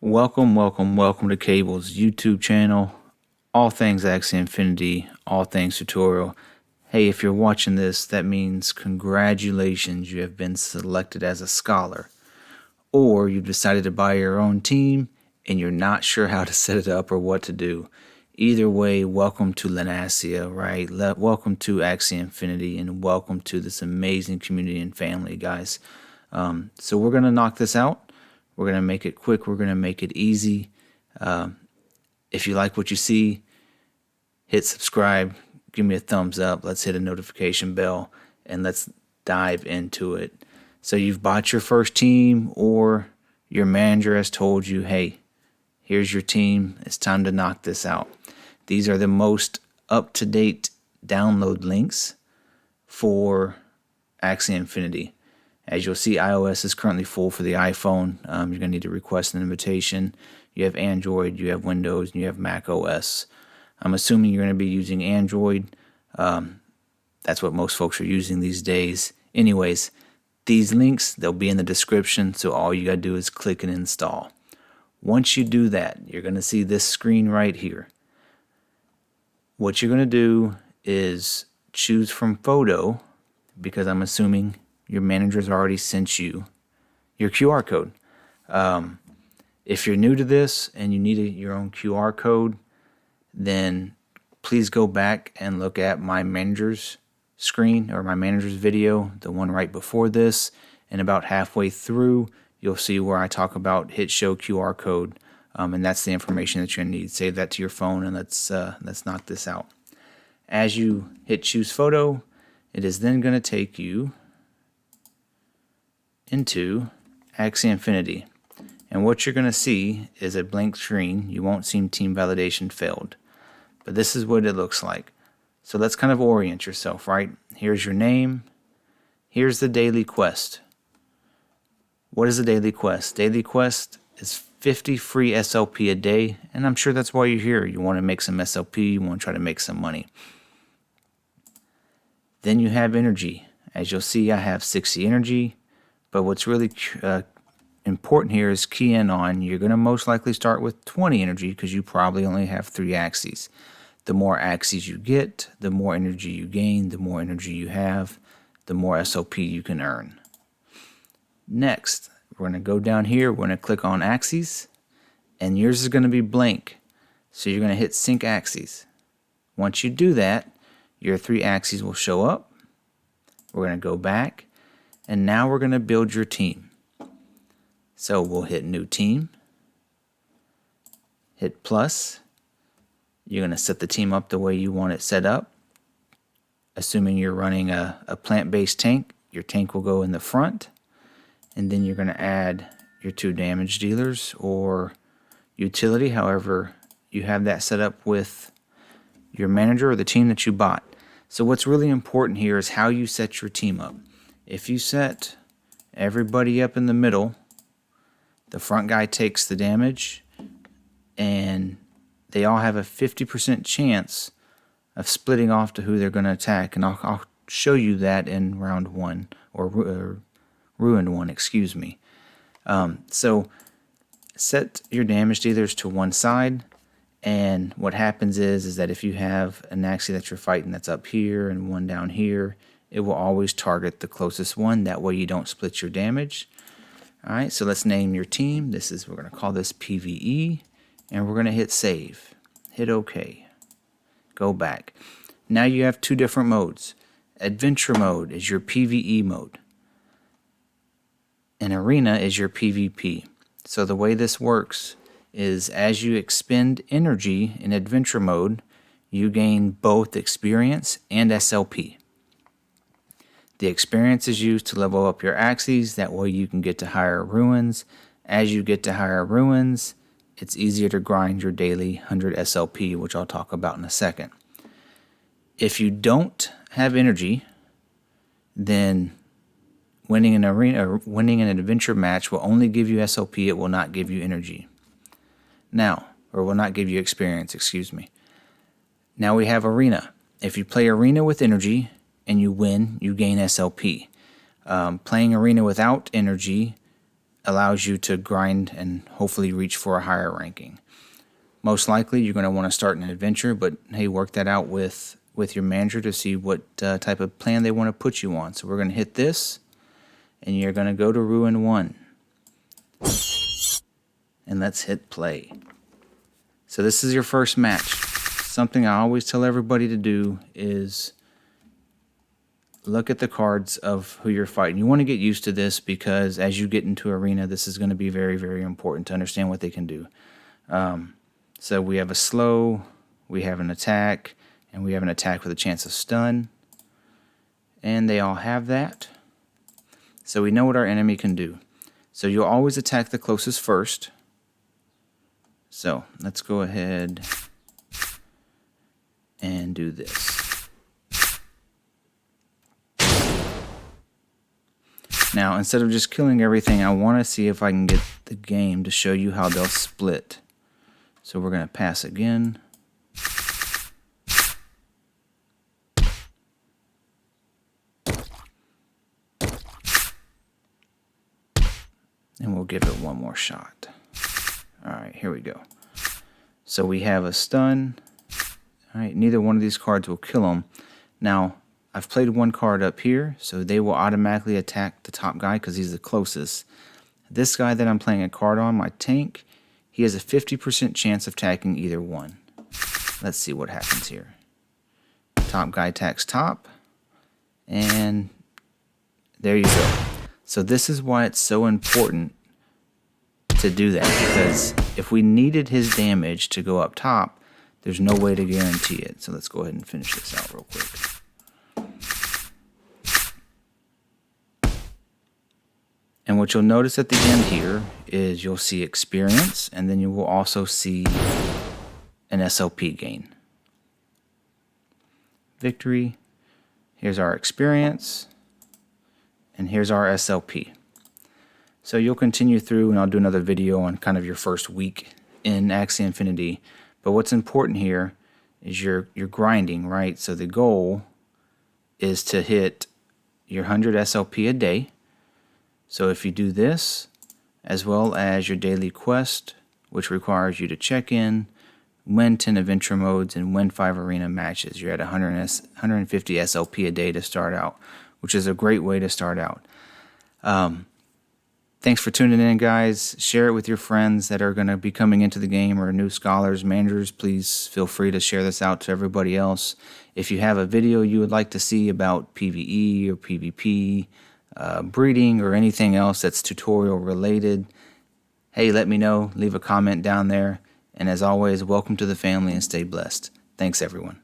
Welcome to Cable's YouTube channel. All things Axie Infinity, all things tutorial. Hey, if you're watching this, that means congratulations, you have been selected as a scholar. Or you've decided to buy your own team and you're not sure how to set it up or what to do. Either way, welcome to Lunacia, right? Welcome to Axie Infinity, and welcome to this amazing community and family, guys. So we're going to knock this out. We're going to make it quick. We're going to make it easy. If you like what you see, hit subscribe. Give me a thumbs up. Let's hit a notification bell, and let's dive into it. So you've bought your first team, or your manager has told you, hey, here's your team. It's time to knock this out. These are the most up-to-date download links for Axie Infinity. As you'll see, iOS is currently full for the iPhone. You're going to need to request an invitation. You have Android, you have Windows, and you have Mac OS. I'm assuming you're going to be using Android. That's what most folks are using these days. Anyways, these links, they'll be in the description, so all you got to do is click and install. Once you do that, you're going to see this screen right here. What you're going to do is choose from photo, because I'm assuming your manager's already sent you your QR code. If you're new to this and you need your own QR code, then please go back and look at my manager's screen or my manager's video, the one right before this, and about halfway through, you'll see where I talk about hit show QR code, and that's the information that you're going to need. Save that to your phone, and let's knock this out. As you hit choose photo, it is then going to take you into Axie Infinity. And what you're going to see is a blank screen. You won't see team validation failed. But this is what it looks like. So let's kind of orient yourself, right? Here's your name. Here's the daily quest. What is a daily quest? Daily quest is 50 free SLP a day, and I'm sure that's why you're here. You want to make some SLP, you want to try to make some money. Then you have energy. As you'll see, I have 60 energy, but what's really important here is key in on, you're going to most likely start with 20 energy because you probably only have 3 Axies. The more Axies you get, the more energy you gain, the more energy you have, the more SLP you can earn. Next, we're going to go down here, we're going to click on Axies, and yours is going to be blank. So you're going to hit Sync Axies. Once you do that, your 3 Axies will show up. We're going to go back, and now we're going to build your team. So we'll hit New Team, hit plus. You're going to set the team up the way you want it set up. Assuming you're running a plant-based tank, your tank will go in the front. And then you're going to add your 2 damage dealers or utility, however you have that set up with your manager or the team that you bought. So what's really important here is how you set your team up. If you set everybody up in the middle, the front guy takes the damage, and they all have a 50% chance of splitting off to who they're going to attack. And I'll show you that in round 1, or ruined 1, excuse me. So set your damage dealers to one side, and what happens is that if you have an Axie that you're fighting that's up here and one down here, it will always target the closest one. That way you don't split your damage. Alright, so let's name your team. We're going to call this PvE, and we're going to hit save. Hit OK. Go back. Now you have 2 different modes. Adventure mode is your PvE mode, and Arena is your PvP. So the way this works is as you expend energy in adventure mode, you gain both experience and SLP. The experience is used to level up your Axies. That way you can get to higher ruins. As you get to higher ruins, it's easier to grind your daily 100 SLP, which I'll talk about in a second. If you don't have energy, then winning an arena or winning an adventure match will only give you SLP. It will not give you energy. Now, or will not give you experience, excuse me. Now we have Arena. If you play Arena with energy and you win, you gain SLP. Playing Arena without energy, allows you to grind and hopefully reach for a higher ranking. Most likely you're going to want to start an adventure, but hey, work that out with your manager to see what type of plan they want to put you on. So we're going to hit this, and you're going to go to Ruin 1. And let's hit play. So this is your first match. Something I always tell everybody to do is look at the cards of who you're fighting. You want to get used to this because as you get into arena, this is going to be very, very important to understand what they can do. So we have a slow, we have an attack, and we have an attack with a chance of stun. And they all have that. So we know what our enemy can do. So you'll always attack the closest first. So let's go ahead and do this. Now, instead of just killing everything, I want to see if I can get the game to show you how they'll split. So we're going to pass again. And we'll give it one more shot. Alright, here we go. So we have a stun. Alright, neither one of these cards will kill them. Now, I've played one card up here, so they will automatically attack the top guy because he's the closest. This guy that I'm playing a card on, my tank, he has a 50% chance of attacking either one. Let's see what happens here. Top guy attacks top. And there you go. So this is why it's so important to do that, because if we needed his damage to go up top, there's no way to guarantee it. So let's go ahead and finish this out real quick. And what you'll notice at the end here is you'll see experience, and then you will also see an SLP gain. Victory. Here's our experience. And here's our SLP. So you'll continue through, and I'll do another video on kind of your first week in Axie Infinity. But what's important here is you're grinding, right? So the goal is to hit your 100 SLP a day. So if you do this, as well as your daily quest, which requires you to check in, win 10 adventure modes, and win 5 arena matches, you're at 150 SLP a day to start out, which is a great way to start out. Thanks for tuning in, guys. Share it with your friends that are going to be coming into the game or new scholars, managers. Please feel free to share this out to everybody else. If you have a video you would like to see about PvE or PvP, breeding, or anything else that's tutorial related, hey, let me know. Leave a comment down there. And as always, welcome to the family and stay blessed. Thanks, everyone.